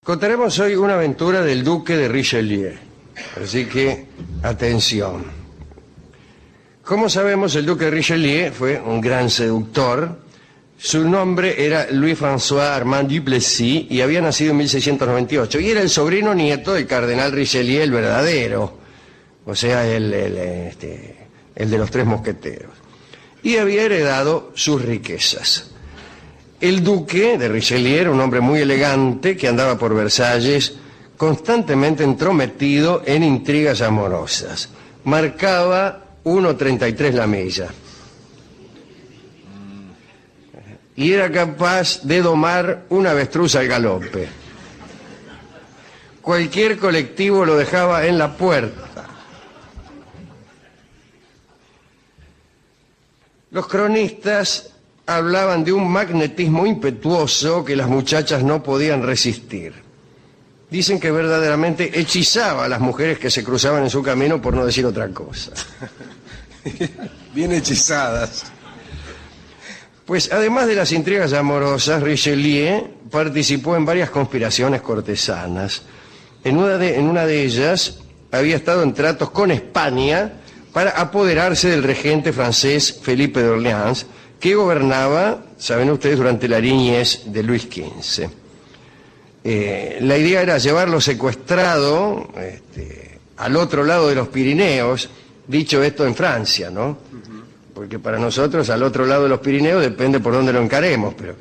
Contaremos hoy una aventura del duque de Richelieu, así que atención. Como sabemos, el duque de Richelieu fue un gran seductor. Su nombre era Louis-François Armand Duplessis y había nacido en 1698 y era el sobrino nieto del cardenal Richelieu el verdadero, o sea, el de los tres mosqueteros, y había heredado sus riquezas. El duque de Richelieu era un hombre muy elegante que andaba por Versalles constantemente entrometido en intrigas amorosas. Marcaba 1,33 la milla y era capaz de domar una avestruz al galope. Cualquier colectivo lo dejaba en la puerta. Los cronistas hablaban de un magnetismo impetuoso que las muchachas no podían resistir. Dicen que verdaderamente hechizaba a las mujeres que se cruzaban en su camino, por no decir otra cosa. Bien hechizadas. Pues además de las intrigas amorosas, Richelieu participó en varias conspiraciones cortesanas. En una de ellas había estado en tratos con España para apoderarse del regente francés Felipe de Orleans, que gobernaba, saben ustedes, durante la niñez de Luis XV. La idea era llevarlo secuestrado al otro lado de los Pirineos, dicho esto en Francia, ¿no? Porque para nosotros al otro lado de los Pirineos depende por dónde lo encaremos, pero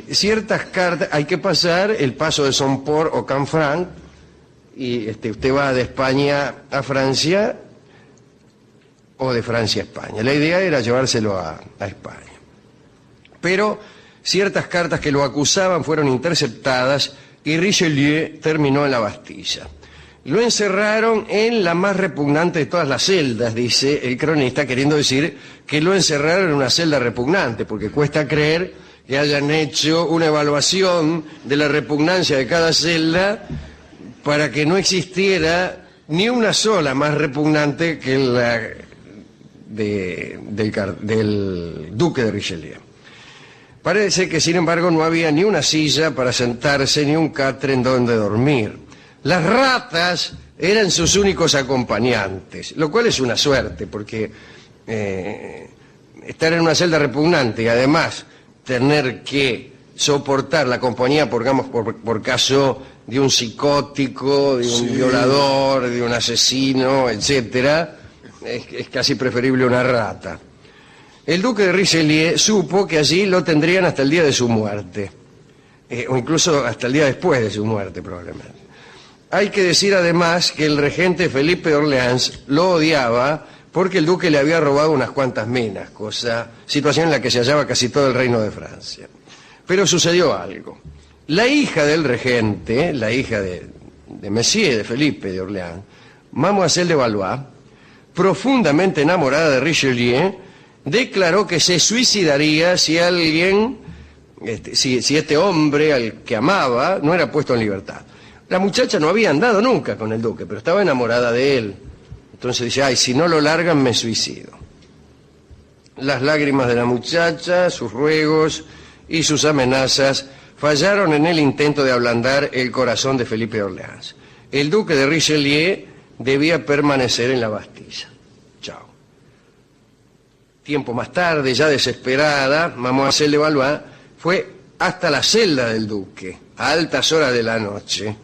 ciertas cartas, hay que pasar el paso de Somport o Canfranc, y usted va de España a Francia o de Francia a España. La idea era llevárselo a España. Pero ciertas cartas que lo acusaban fueron interceptadas y Richelieu terminó en la Bastilla. Lo encerraron en la más repugnante de todas las celdas, dice el cronista, queriendo decir que lo encerraron en una celda repugnante, porque cuesta creer que hayan hecho una evaluación de la repugnancia de cada celda para que no existiera ni una sola más repugnante que la del duque de Richelieu. Parece que, sin embargo, no había ni una silla para sentarse ni un catre en donde dormir. Las ratas eran sus únicos acompañantes, lo cual es una suerte, porque estar en una celda repugnante y además tener que soportar la compañía, por caso de un psicótico, de un violador, de un asesino, etcétera, es casi preferible una rata. El duque de Richelieu supo que allí lo tendrían hasta el día de su muerte, o incluso hasta el día después de su muerte, probablemente. Hay que decir además que el regente Felipe de Orleans lo odiaba porque el duque le había robado unas cuantas minas, situación en la que se hallaba casi todo el reino de Francia. Pero sucedió algo. La hija del regente, la hija de Monsieur, de Felipe de Orleans, Mademoiselle de Valois, profundamente enamorada de Richelieu, declaró que se suicidaría si este hombre al que amaba no era puesto en libertad. La muchacha no había andado nunca con el duque, pero estaba enamorada de él. Entonces dice, ay, si no lo largan me suicido. Las lágrimas de la muchacha, sus ruegos y sus amenazas fallaron en el intento de ablandar el corazón de Felipe de Orleans. El duque de Richelieu debía permanecer en la Bastilla. Chao. Tiempo más tarde, ya desesperada, Mademoiselle de Valois fue hasta la celda del duque, a altas horas de la noche.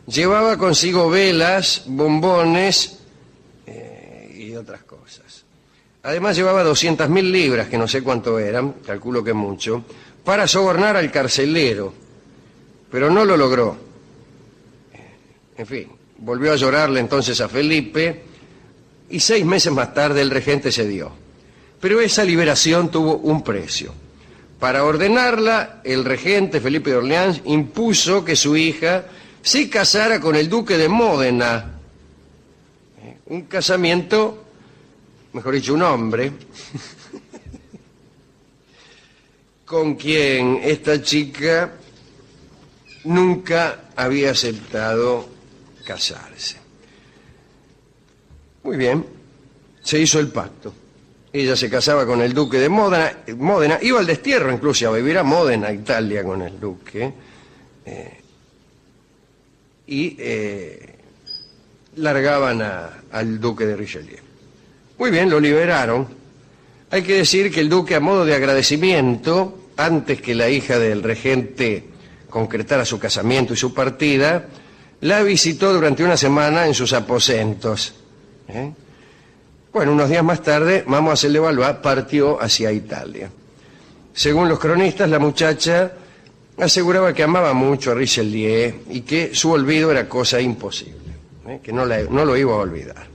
Llevaba consigo velas, bombones y otras cosas. Además llevaba 200.000 libras, que no sé cuánto eran, calculo que mucho, para sobornar al carcelero, pero no lo logró. En fin, volvió a llorarle entonces a Felipe y 6 meses más tarde el regente cedió. Pero esa liberación tuvo un precio. Para ordenarla, el regente Felipe de Orleans impuso que su hija se casara con el duque de Módena. Un casamiento, mejor dicho, un hombre, con quien esta chica nunca había aceptado casarse. Muy bien, se hizo el pacto. Ella se casaba con el duque de Módena, iba al destierro incluso a vivir a Módena, Italia, con el duque. y largaban al duque de Richelieu. Muy bien, lo liberaron. Hay que decir que el duque, a modo de agradecimiento, antes que la hija del regente concretara su casamiento y su partida, la visitó durante una semana en sus aposentos. Bueno, unos días más tarde, Mademoiselle de Valois partió hacia Italia. Según los cronistas, la muchacha aseguraba que amaba mucho a Richelieu y que su olvido era cosa imposible, que no lo iba a olvidar.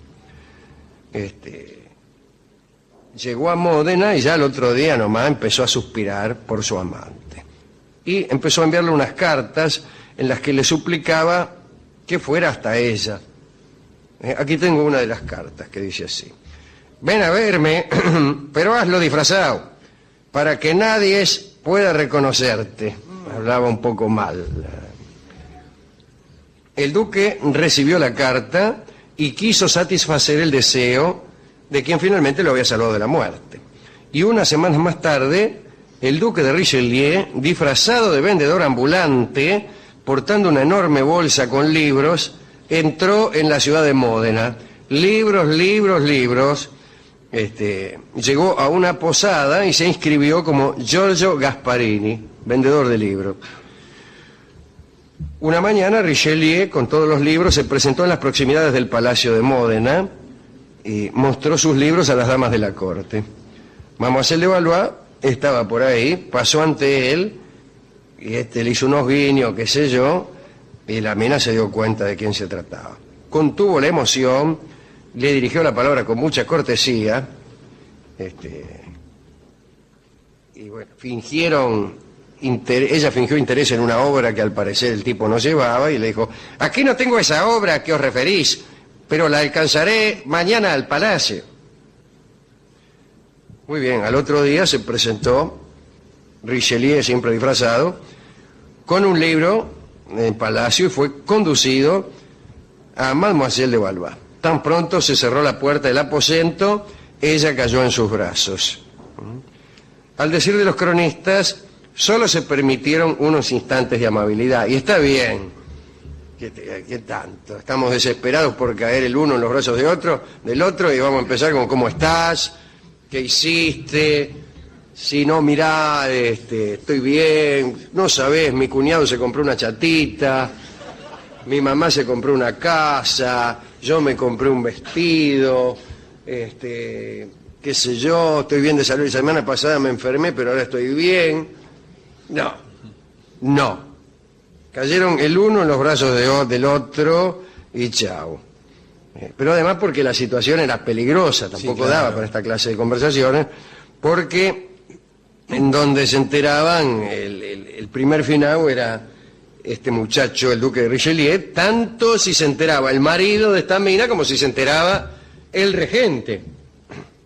Llegó a Módena y ya el otro día nomás empezó a suspirar por su amante. Y empezó a enviarle unas cartas en las que le suplicaba que fuera hasta ella. Aquí tengo una de las cartas que dice así: ven a verme, pero hazlo disfrazado, para que nadie pueda reconocerte. Hablaba un poco mal. El duque recibió la carta y quiso satisfacer el deseo de quien finalmente lo había salvado de la muerte. Y unas semanas más tarde, el duque de Richelieu, disfrazado de vendedor ambulante, portando una enorme bolsa con libros, entró en la ciudad de Módena. Libros, libros, libros. Llegó a una posada y se inscribió como Giorgio Gasparini, vendedor de libros. Una mañana Richelieu, con todos los libros, se presentó en las proximidades del Palacio de Módena y mostró sus libros a las damas de la corte. Mademoiselle de Valois estaba por ahí, pasó ante él y le hizo unos guiños, qué sé yo, y la mina se dio cuenta de quién se trataba. Contuvo la emoción, le dirigió la palabra con mucha cortesía, y bueno, ella fingió interés en una obra que al parecer el tipo no llevaba y le dijo: aquí no tengo esa obra a que os referís, pero la alcanzaré mañana al palacio. Muy bien, al otro día se presentó Richelieu, siempre disfrazado, con un libro en el palacio y fue conducido a Mademoiselle de Valois. Tan pronto se cerró la puerta del aposento, ella cayó en sus brazos. Al decir de los cronistas, solo se permitieron unos instantes de amabilidad, y está bien. ¿Qué tanto? Estamos desesperados por caer el uno en los brazos del otro, y vamos a empezar con ¿cómo estás? ¿Qué hiciste? Si no, mirá, estoy bien, no sabés, mi cuñado se compró una chatita, mi mamá se compró una casa, yo me compré un vestido, qué sé yo, estoy bien de salud, la semana pasada me enfermé, pero ahora estoy bien. No. Cayeron el uno en los brazos del otro y chao. Pero además porque la situación era peligrosa, tampoco sí, claro, daba para esta clase de conversaciones, porque en donde se enteraban, el primer finado era este muchacho, el duque de Richelieu, tanto si se enteraba el marido de esta mina como si se enteraba el regente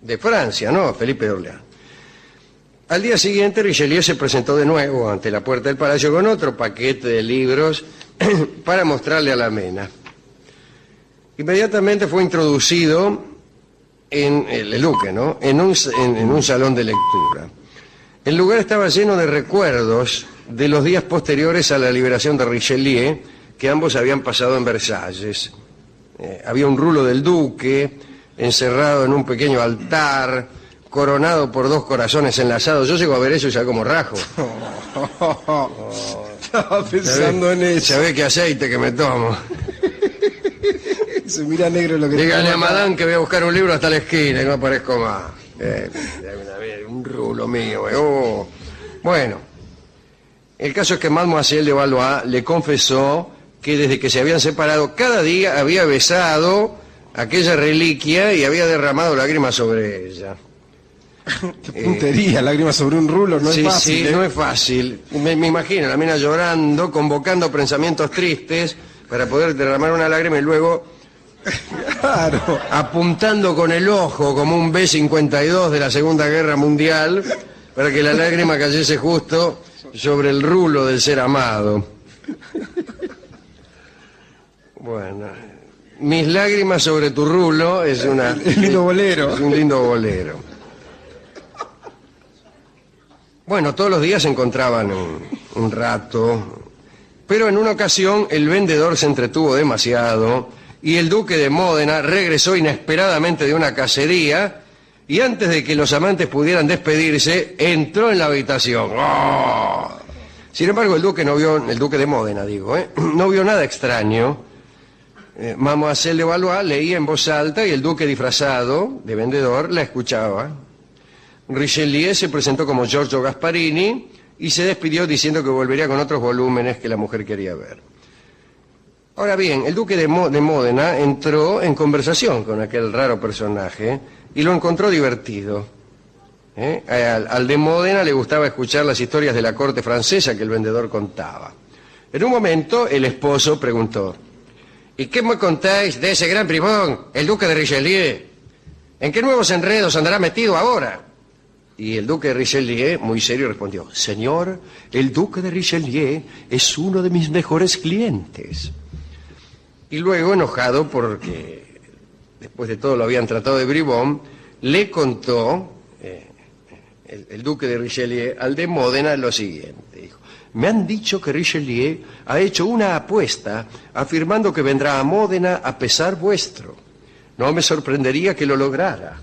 de Francia, ¿no? Felipe de Orleans. Al día siguiente, Richelieu se presentó de nuevo ante la puerta del palacio con otro paquete de libros para mostrarle a la mena. Inmediatamente fue introducido en el duque, ¿no? En un salón de lectura. El lugar estaba lleno de recuerdos de los días posteriores a la liberación de Richelieu, que ambos habían pasado en Versalles. Había un rulo del duque, encerrado en un pequeño altar, coronado por dos corazones enlazados. Yo llego a ver eso y ya como rajo. Estaba pensando en eso. ¿Sabés qué aceite que me tomo? Se mira negro lo que... Dígale a Madame que voy a buscar un libro hasta la esquina y no aparezco más. Un rulo mío. Bueno, el caso es que Mademoiselle de Valois le confesó que desde que se habían separado, cada día había besado aquella reliquia y había derramado lágrimas sobre ella. Qué puntería, lágrimas sobre un rulo, no sí, es fácil. Sí, no es fácil. Me imagino la mina llorando, convocando pensamientos tristes para poder derramar una lágrima y luego claro, apuntando con el ojo como un B-52 de la Segunda Guerra Mundial para que la lágrima cayese justo sobre el rulo del ser amado. Bueno, mis lágrimas sobre tu rulo es un lindo bolero. Es un lindo bolero. Bueno, todos los días se encontraban un rato Pero en una ocasión el vendedor se entretuvo demasiado y el duque de Módena regresó inesperadamente de una cacería y antes de que los amantes pudieran despedirse, entró en la habitación. ¡Oh! Sin embargo, el duque de Módena, no vio nada extraño. Mademoiselle de Valois leía en voz alta y el duque disfrazado de vendedor la escuchaba. Richelieu se presentó como Giorgio Gasparini y se despidió diciendo que volvería con otros volúmenes que la mujer quería ver. Ahora bien, el duque de Módena entró en conversación con aquel raro personaje y lo encontró divertido. Al de Módena le gustaba escuchar las historias de la corte francesa que el vendedor contaba. En un momento el esposo preguntó: ¿y qué me contáis de ese gran bribón, el duque de Richelieu? ¿En qué nuevos enredos andará metido ahora? Y el duque de Richelieu, muy serio, respondió: señor, el duque de Richelieu es uno de mis mejores clientes. Y luego, enojado porque después de todo lo habían tratado de bribón, le contó el duque de Richelieu al de Módena lo siguiente. Dijo: me han dicho que Richelieu ha hecho una apuesta afirmando que vendrá a Módena a pesar vuestro. No me sorprendería que lo lograra.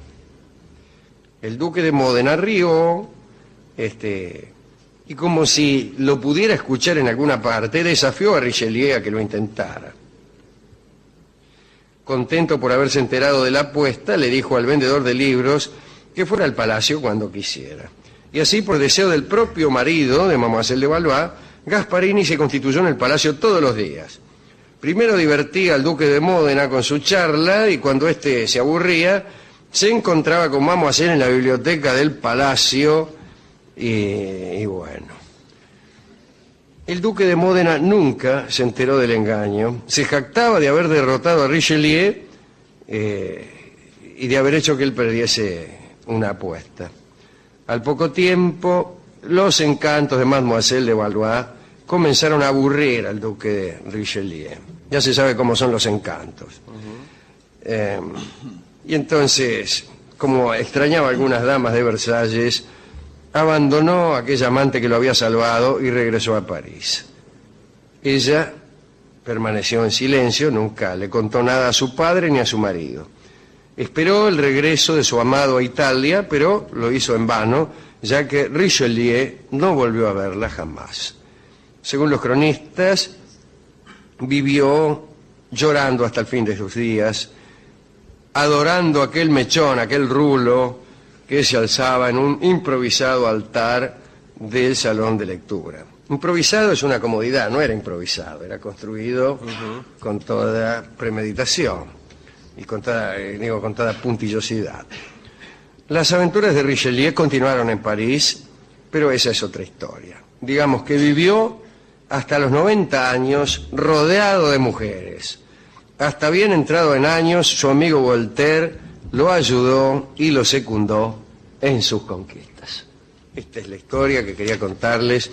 El duque de Módena rió, y como si lo pudiera escuchar en alguna parte, desafió a Richelieu a que lo intentara. Contento por haberse enterado de la apuesta, le dijo al vendedor de libros que fuera al palacio cuando quisiera. Y así, por deseo del propio marido de Mademoiselle de Valois, Gasparini se constituyó en el palacio todos los días. Primero divertía al duque de Módena con su charla y cuando éste se aburría, se encontraba con Mademoiselle en la biblioteca del palacio y bueno. El duque de Módena nunca se enteró del engaño. Se jactaba de haber derrotado a Richelieu y de haber hecho que él perdiese una apuesta. Al poco tiempo, los encantos de Mademoiselle de Valois comenzaron a aburrir al duque de Richelieu. Ya se sabe cómo son los encantos. Y entonces, como extrañaba a algunas damas de Versalles, abandonó a aquella amante que lo había salvado y regresó a París. Ella permaneció en silencio, nunca le contó nada a su padre ni a su marido. Esperó el regreso de su amado a Italia, pero lo hizo en vano, ya que Richelieu no volvió a verla jamás. Según los cronistas, vivió llorando hasta el fin de sus días, adorando aquel mechón, aquel rulo que se alzaba en un improvisado altar del salón de lectura. Improvisado es una comodidad, no era improvisado, era construido con toda premeditación y con toda puntillosidad. Las aventuras de Richelieu continuaron en París, pero esa es otra historia. Digamos que vivió hasta los 90 años rodeado de mujeres. Hasta bien entrado en años, su amigo Voltaire lo ayudó y lo secundó en sus conquistas. Esta es la historia que quería contarles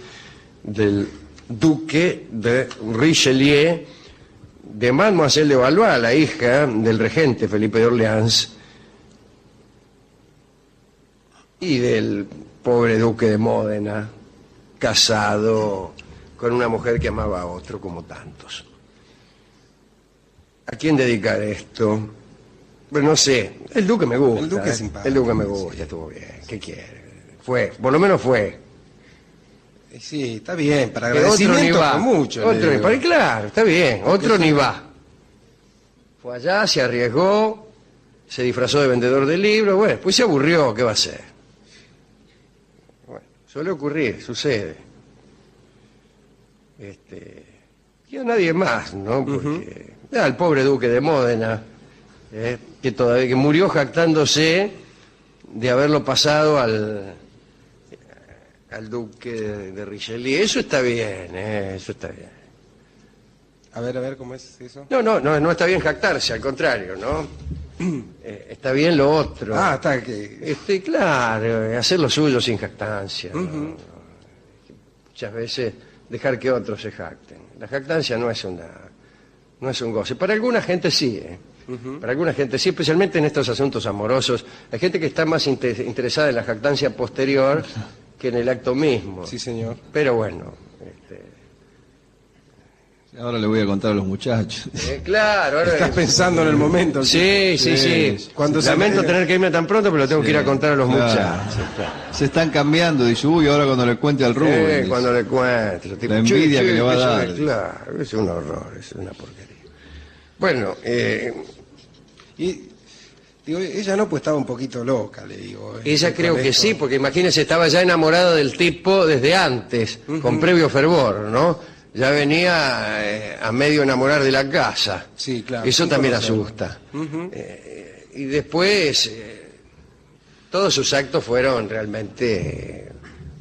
del duque de Richelieu, de Mademoiselle de Valois, la hija del regente Felipe de Orleans, y del pobre duque de Módena, casado con una mujer que amaba a otro como tantos. ¿A quién dedicar esto? Bueno, no sé, el duque me gusta. El duque es simpático. El duque me gusta, sí. Estuvo bien, ¿qué quiere? Fue, por lo menos fue. Sí, está bien, para Otro ni agradecimiento va. fue mucho. Otro ni va, claro, está bien, otro ni va. Fue allá, se arriesgó, se disfrazó de vendedor de libros, bueno, pues se aburrió, ¿qué va a hacer? Bueno, suele ocurrir, sucede. Y a nadie más, ¿no? Porque el pobre duque de Módena, que murió jactándose de haberlo pasado al duque de Richelieu. Eso está bien, eso está bien. A ver, ¿cómo es eso? No está bien jactarse, al contrario, ¿no? Está bien lo otro. Ah, está que... Claro, hacer lo suyo sin jactancia, ¿no? Muchas veces dejar que otros se jacten. La jactancia no es un goce. Para alguna gente sí, Para alguna gente sí, especialmente en estos asuntos amorosos. Hay gente que está más interesada en la jactancia posterior que en el acto mismo. Sí, señor. Pero bueno, Ahora le voy a contar a los muchachos. Claro, ahora... Estás pensando en el momento. Sí. Lamento tener que irme tan pronto, pero lo tengo que ir a contar a los Claro. muchachos. Claro. Se están cambiando, dice, uy, ahora cuando le cuente al Rubén. dice. Cuando le cuento. La envidia que le va a eso dar. es, claro, es un horror, es una porquería. Bueno, Y digo, ella no, pues estaba un poquito loca, le digo. ella creo con que esto. sí, porque imagínese, estaba ya enamorada del tipo desde antes, con previo fervor, ¿no? Ya venía a medio enamorar de la casa. Sí, claro. Eso sin también conocerlo. asusta. Y después, todos sus actos fueron realmente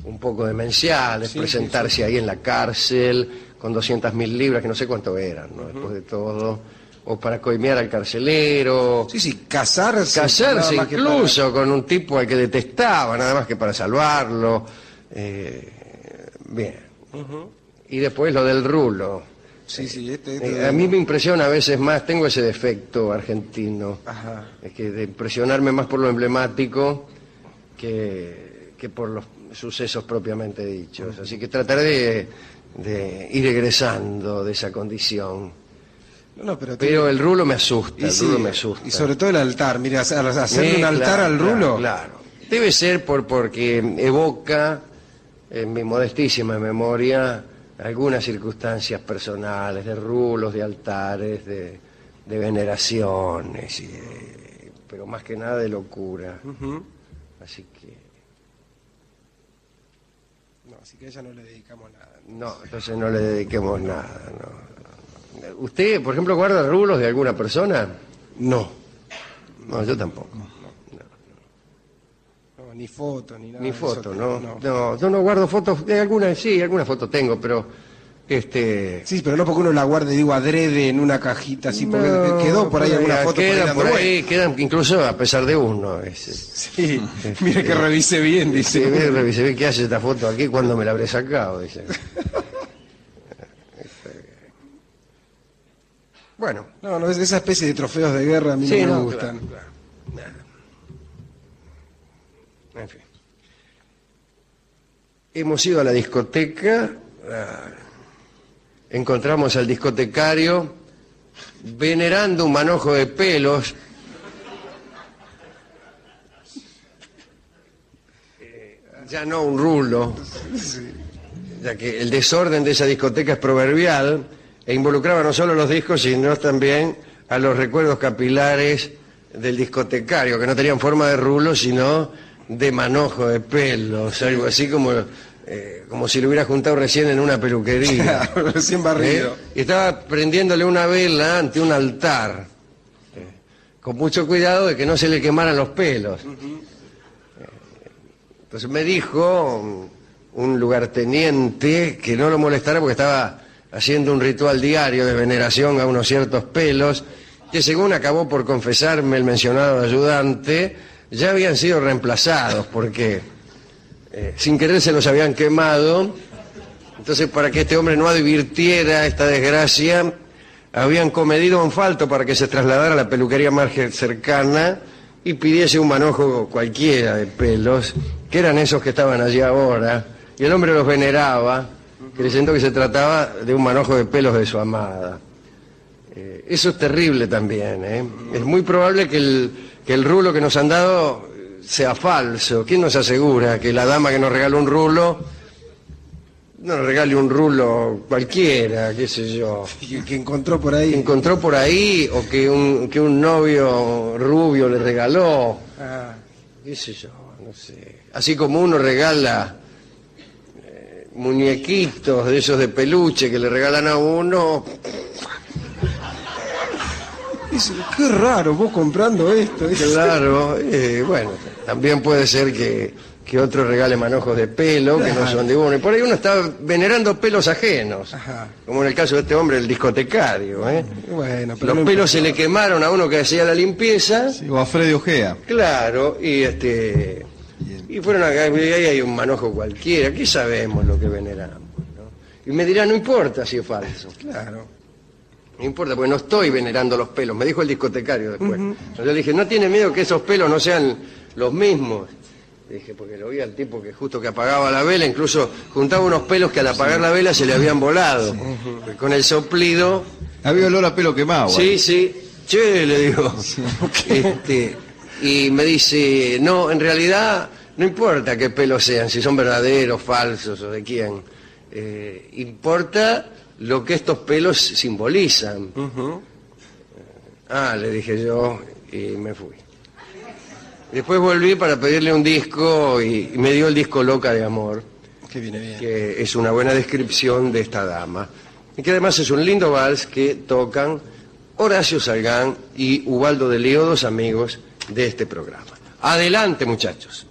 un poco demenciales, Sí, presentarse ahí en la cárcel con 200.000 libras, que no sé cuánto eran, ¿no? Después de todo, o para coimear al carcelero. Sí, casarse. Casarse nada más que incluso con un tipo al que detestaba, nada más que para salvarlo. Bien. Y después lo del rulo. Sí, A mí me impresiona a veces más, tengo ese defecto argentino, Ajá. es que de impresionarme más por lo emblemático que por los sucesos propiamente dichos. Así que trataré de ir egresando de esa condición. No, Pero el rulo me asusta, y sí, me asusta. y sobre todo el altar, mire, hacerle un altar Claro, al rulo. Claro. Debe ser porque evoca, en mi modestísima memoria, algunas circunstancias personales, de rulos, de altares, de veneraciones, pero más que nada de locura. Así que, No, así que a ella no le dedicamos nada. no, entonces no le dediquemos nada. No. ¿Usted, por ejemplo, guarda rulos de alguna persona? No, No, yo tampoco. ni foto, ni nada. Ni de foto, eso, ¿no? No, yo no guardo fotos, de alguna sí, alguna foto tengo, pero Sí, pero no porque uno la guarde, digo, adrede en una cajita así, porque no, quedó por ahí alguna foto por ahí quedan dando por ahí, vueltas. quedan incluso a pesar de uno. Sí, mire que revise bien, dice. Se ve qué hace esta foto aquí, cuando me la habré sacado, dice. Bueno, No, esa especie de trofeos de guerra a mí sí, no me no, gustan. claro. En fin. Hemos ido a la discoteca, encontramos al discotecario venerando un manojo de pelos. Ya no un rulo, ya que el desorden de esa discoteca es proverbial e involucraba no solo los discos, sino también a los recuerdos capilares del discotecario, que no tenían forma de rulo, sino de manojo de pelos, algo así como si lo hubiera juntado recién en una peluquería. Claro, recién barrido. Y estaba prendiéndole una vela ante un altar, con mucho cuidado de que no se le quemaran los pelos. Entonces me dijo un lugarteniente que no lo molestara porque estaba haciendo un ritual diario de veneración a unos ciertos pelos, que según acabó por confesarme el mencionado ayudante, ya habían sido reemplazados porque sin querer se los habían quemado. Entonces, para que este hombre no advirtiera esta desgracia, habían comedido un falto para que se trasladara a la peluquería más cercana y pidiese un manojo cualquiera de pelos, que eran esos que estaban allí ahora, y el hombre los veneraba, creyendo que se trataba de un manojo de pelos de su amada. Eso es terrible también, ¿eh? Es muy probable que el rulo que nos han dado sea falso. ¿Quién nos asegura que la dama que nos regaló un rulo no nos regale un rulo cualquiera, qué sé yo? Que encontró por ahí. Encontró por ahí, o que un novio rubio le regaló, Ah, qué sé yo, no sé. Así como uno regala muñequitos de esos de peluche que le regalan a uno, dice, qué raro, vos comprando esto. dice. claro, bueno, también puede ser que otro regale manojos de pelo que no son de uno. Y por ahí uno está venerando pelos ajenos, Ajá. como en el caso de este hombre, el discotecario, ¿eh? Bueno, pero Los no pelos se le quemaron a uno que hacía la limpieza. Sí, o a Freddy Ojea. Claro, y fueron acá, y ahí hay un manojo cualquiera, ¿qué sabemos lo que veneramos? ¿No? Y me dirán, no importa si es falso. Claro. No importa, porque no estoy venerando los pelos, me dijo el discotecario después. Yo le dije, ¿no tiene miedo que esos pelos no sean los mismos Dije, porque lo vi al tipo que justo que apagaba la vela, incluso juntaba unos pelos que al apagar la vela se le habían volado. Con el soplido. Había olor a pelo quemado. Sí, sí. Che, le digo. Y me dice, no, en realidad no importa qué pelos sean, si son verdaderos, falsos o de quién. Importa lo que estos pelos simbolizan. Le dije yo y me fui. Después volví para pedirle un disco y me dio el disco Loca de Amor, Que viene bien. que es una buena descripción de esta dama. Y que además es un lindo vals que tocan Horacio Salgán y Ubaldo de Lío, dos amigos de este programa. Adelante, muchachos.